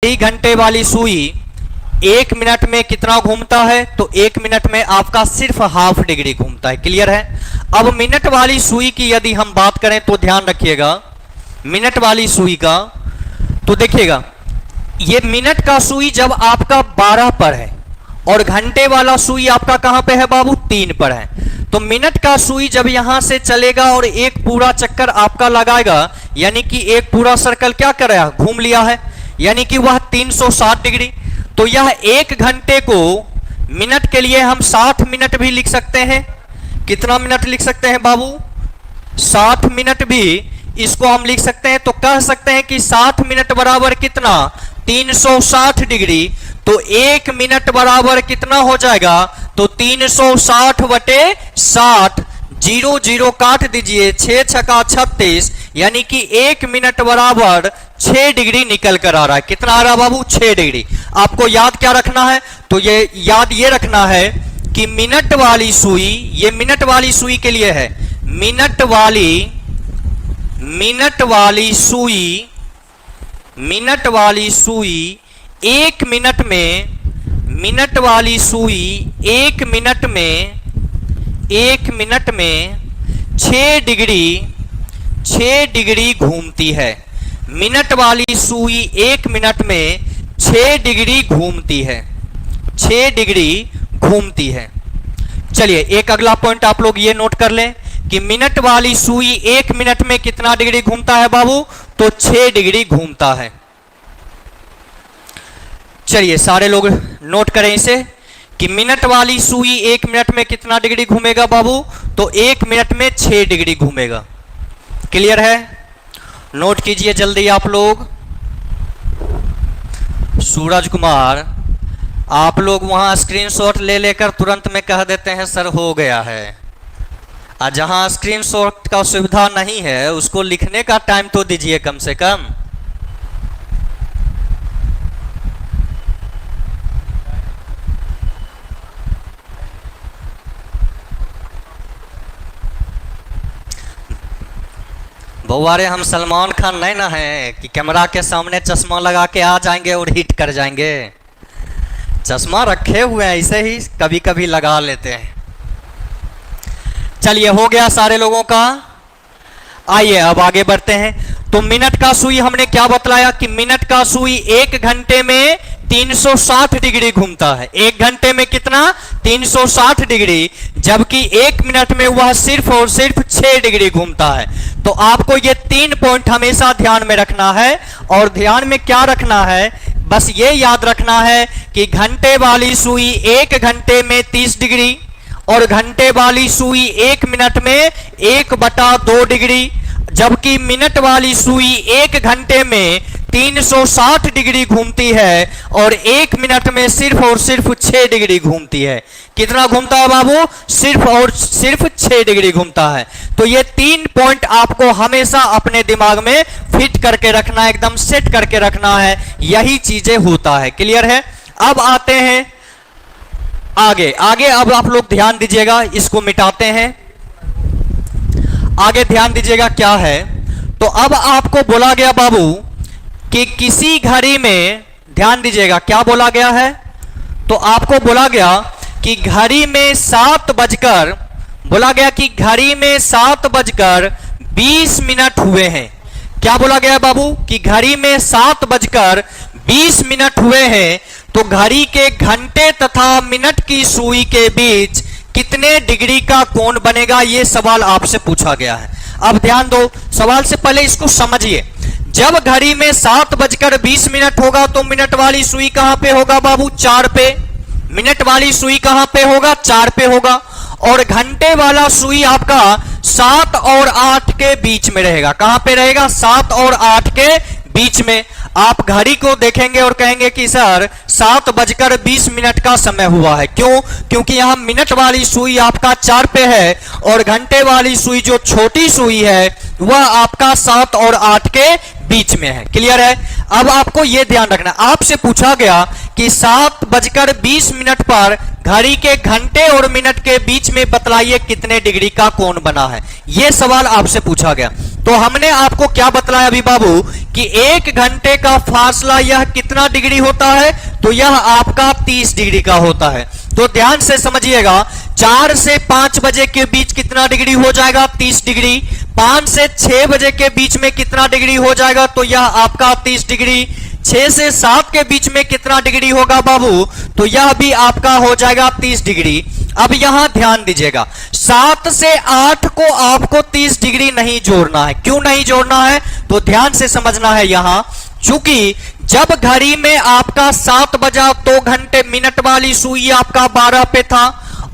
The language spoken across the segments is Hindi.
आधी घंटे वाली सुई 1 मिनट में कितना घूमता है? तो 1 मिनट में आपका सिर्फ हाफ डिग्री घूमता है। क्लियर है? अब मिनट वाली सुई की यदि हम बात करें तो ध्यान रखिएगा, मिनट वाली सुई का तो देखिएगा, ये मिनट का सुई जब आपका 12 पर है और घंटे वाला सुई आपका कहां पे है बाबू? 3 पर है। तो मिनट का सुई जब यहां से चलेगा और एक पूरा चक्कर आपका लगाएगा, यानी कि एक पूरा सर्कल क्या करेगा? घूम लिया है, यानी कि वह 360 डिग्री। तो यह 1 घंटे को मिनट के लिए हम 60 मिनट भी लिख सकते हैं। कितना मिनट लिख सकते हैं बाबू? 60 मिनट भी इसको हम लिख सकते हैं। तो कह सकते हैं कि 60 मिनट बराबर कितना? 360 डिग्री। तो 1 मिनट बराबर कितना हो जाएगा? तो 360 बटे 60, 0 0 काट दीजिए, 6 छका 36, यानी कि 1 मिनट बराबर 6 डिग्री निकल कर आ रहा है। कितना आ रहा है बाबू? 6 डिग्री। आपको याद क्या रखना है? तो ये याद ये रखना है कि मिनट वाली सुई, ये मिनट वाली सुई के लिए है, मिनट वाली सुई 1 मिनट में, मिनट वाली सुई 1 मिनट में 6 डिग्री घूमती है। मिनट वाली सुई 1 मिनट में 6 डिग्री घूमती है, 6 डिग्री घूमती है। चलिए एक अगला पॉइंट आप लोग ये नोट कर लें कि मिनट वाली सुई 1 मिनट में कितना डिग्री घूमता है बाबू? तो 6 डिग्री घूमता है। चलिए सारे लोग नोट करें इसे कि मिनट वाली सुई 1 मिनट में कितना डिग्री घूमेगा बाबू? तो 1 मिनट में 6 डिग्री घूमेगा। क्लियर है? नोट कीजिए जल्दी आप लोग। सूरज कुमार, आप लोग वहां स्क्रीनशॉट ले लेकर तुरंत में कह देते हैं सर हो गया है, और जहां स्क्रीनशॉट का सुविधा नहीं है उसको लिखने का टाइम तो दीजिए कम से कम। बउआरे हम सलमान खान नहीं ना है कि कैमरा के सामने चश्मा लगा के आ जाएंगे और हिट कर जाएंगे। चश्मा रखे हुए हैं, इसे ही कभी कभी लगा लेते हैं। चलिए हो गया सारे लोगों का। आइए अब आगे बढ़ते हैं। तो मिनट का सुई हमने क्या बतलाया कि मिनट का सुई 1 घंटे में 360 डिग्री घूमता है। 1 घंटे में कितना? 360 डिग्री, जबकि 1 मिनट में वह सिर्फ और सिर्फ 6 डिग्री घूमता है। तो आपको ये 3 पॉइंट हमेशा ध्यान में रखना है। और ध्यान में क्या रखना है? बस ये याद रखना है कि घंटे वाली सुई 1 घंटे में 30 डिग्री और घंटे वाली सुई 1 मिनट में 1/2 डिग्री, जबकि मिनट वाली सुई 1 घंटे में 360 डिग्री घूमती है और 1 मिनट में सिर्फ और सिर्फ 6 डिग्री घूमती है। कितना घूमता है बाबू? सिर्फ और सिर्फ 6 डिग्री घूमता है। तो ये 3 पॉइंट आपको हमेशा अपने दिमाग में फिट करके रखना है, एकदम सेट करके रखना है, यही चीजें होता है। क्लियर है? अब आते हैं आगे। अब आप लोग ध्यान दीजिएगा, इसको मिटाते हैं। आगे ध्यान दीजिएगा क्या है। तो अब आपको बोला गया बाबू कि किसी घड़ी में, ध्यान दीजिएगा क्या बोला गया है। तो आपको बोला गया कि घड़ी में 7:20 हुए हैं। क्या बोला गया है बाबू? कि घड़ी में 7:20 हुए हैं। तो घड़ी के घंटे तथा मिनट की सुई के बीच कितने डिग्री का कोण बनेगा, यह सवाल आपसे पूछा गया है। अब ध्यान दो, सवाल से पहले इसको समझिए। जब घड़ी में 7:20 होगा तो मिनट वाली सुई कहां पे होगा बाबू? 4 पे। मिनट वाली सुई कहां पे होगा? 4 पे होगा। और घंटे वाला सुई आपका 7 और 8 के बीच में रहेगा। कहां पे रहेगा? 7 और 8 के बीच में। आप घड़ी को देखेंगे और कहेंगे कि सर 7:20 का समय हुआ है। क्यों? क्योंकि यहां मिनट वाली सुई आपका 4 पे है और घंटे वाली सुई जो छोटी सुई है वह आपका 7 और 8 के बीच में है। क्लियर है? अब आपको यह ध्यान रखना, आपसे पूछा गया कि 7:20 पर घड़ी के घंटे और मिनट के बीच में बतलाइए कितने डिग्री का कोण बना है। यह सवाल आपसे पूछा गया। तो हमने आपको क्या बतलाया अभी बाबू कि 1 घंटे का फासला यह कितना डिग्री होता है, तो यह आपका 30 डिग्री का होता है। तो ध्यान से समझिएगा, 4 से 5 बजे के बीच कितना डिग्री हो जाएगा, 30 डिग्री। 5 से 6 बजे के बीच में कितना डिग्री हो जाएगा, तो यह आपका 30 डिग्री। 6 से 7 के बीच में कितना डिग्री होगा बाबू, तो यह भी आपका हो जाएगा 30 डिग्री। अब यहां ध्यान दीजिएगा, 7 से 8 को आपको 30 डिग्री नहीं जोड़ना है। क्यों नहीं जोड़ना है, तो ध्यान से समझना है। यहां चूंकि जब घड़ी में आपका 7 बजा तो घंटे मिनट वाली सुई आपका 12 पे था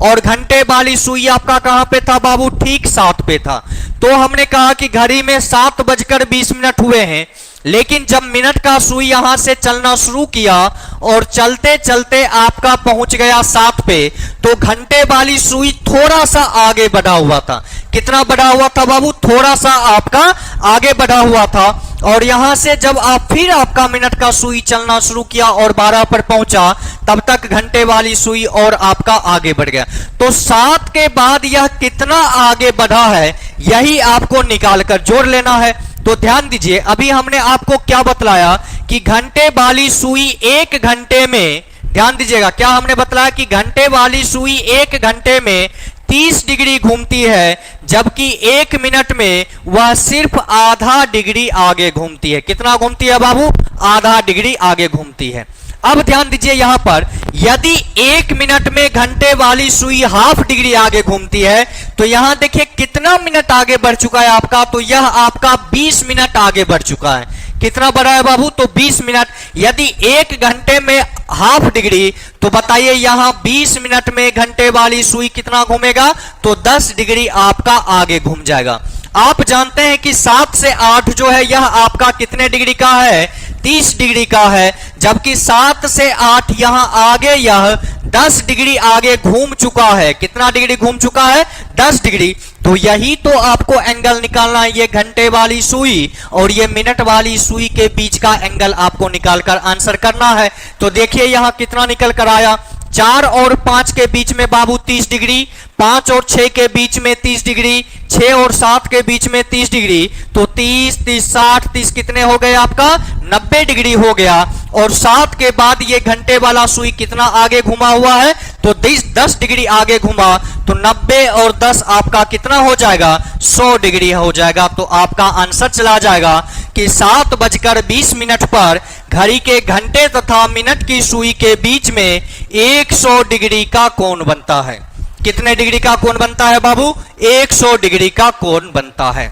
और घंटे वाली सुई आपका कहां पे था बाबू, ठीक 7 पे था। तो हमने कहा कि घड़ी में 7:20 हुए हैं, लेकिन जब मिनट का सुई यहां से चलना शुरू किया और चलते चलते आपका पहुंच गया 7 पे, तो घंटे वाली सुई थोड़ा सा आगे बढ़ा हुआ था। कितना बढ़ा हुआ था बाबू, थोड़ा सा आपका आगे बढ़ा हुआ था। और यहां से जब आप फिर आपका मिनट का सुई चलना शुरू किया और 12 पर पहुंचा, तब तक घंटे वाली सुई और आपका आगे बढ़ गया। तो 7 के बाद यह कितना आगे बढ़ा है, यही आपको निकाल कर जोड़ लेना है। तो ध्यान दीजिए, अभी हमने आपको क्या बतलाया कि घंटे वाली सुई 1 घंटे में, ध्यान दीजिएगा, क्या हमने बतलाया कि घंटे वाली सुई 1 घंटे में 30 डिग्री घूमती है, जबकि 1 मिनट में वह सिर्फ आधा डिग्री आगे घूमती है। कितना घूमती है बाबू, आधा डिग्री आगे घूमती है। अब ध्यान दीजिए, यहां पर यदि 1 मिनट में घंटे वाली सुई ½ डिग्री आगे घूमती है, तो यहां देखिए कितना मिनट आगे बढ़ चुका है आपका, तो यह आपका 20 मिनट आगे बढ़ चुका है। कितना बढ़ा है बाबू, तो 20 मिनट। यदि 1 घंटे में ½ डिग्री, तो बताइए यहां 20 मिनट में घंटे वाली सुई कितना घूमेगा, तो 10 डिग्री आपका आगे घूम जाएगा। आप जानते हैं कि 7 से 8 जो है यह आपका कितने डिग्री का है, 30 डिग्री का है, जबकि 7 से 8 यहां आगे यह 10 डिग्री आगे घूम चुका है। कितना डिग्री घूम चुका है, 10 डिग्री। तो यही तो आपको एंगल निकालना है, ये घंटे वाली सुई और ये मिनट वाली सुई के बीच का एंगल आपको निकालकर आंसर करना है। तो देखिए यहां कितना निकल कर आया, 4 और 5 के बीच में बाबू 30 डिग्री, 5 और 6 के बीच में 30 डिग्री, 6 और 7 के बीच में 30 डिग्री। तो 30, 30, 60, 30 कितने हो गए आपका, 90 डिग्री हो गया। और 7 के बाद ये घंटे वाला सुई कितना आगे घुमा हुआ है, तो 10 डिग्री आगे घुमा, तो 90 और 10 आपका कितना हो जाएगा, 100 डिग्री हो जाएगा। तो आपका आंसर चला जाएगा कि 7:20 पर घड़ी के घंटे तथा मिनट की सुई के बीच में 100 डिग्री का कोण बनता है। कितने डिग्री का कोण बनता है बाबू, 100 डिग्री का कोण बनता है।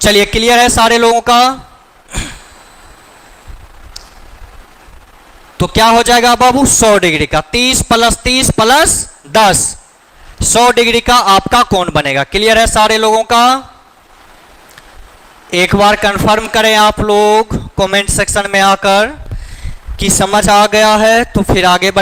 चलिए क्लियर है सारे लोगों का। तो क्या हो जाएगा बाबू, 100 डिग्री का, 30 + 30 + 10, 100 डिग्री का आपका कोण बनेगा। क्लियर है सारे लोगों का। एक बार कंफर्म करें आप लोग कमेंट सेक्शन में आकर कि समझ आ गया है, तो फिर आगे बढ़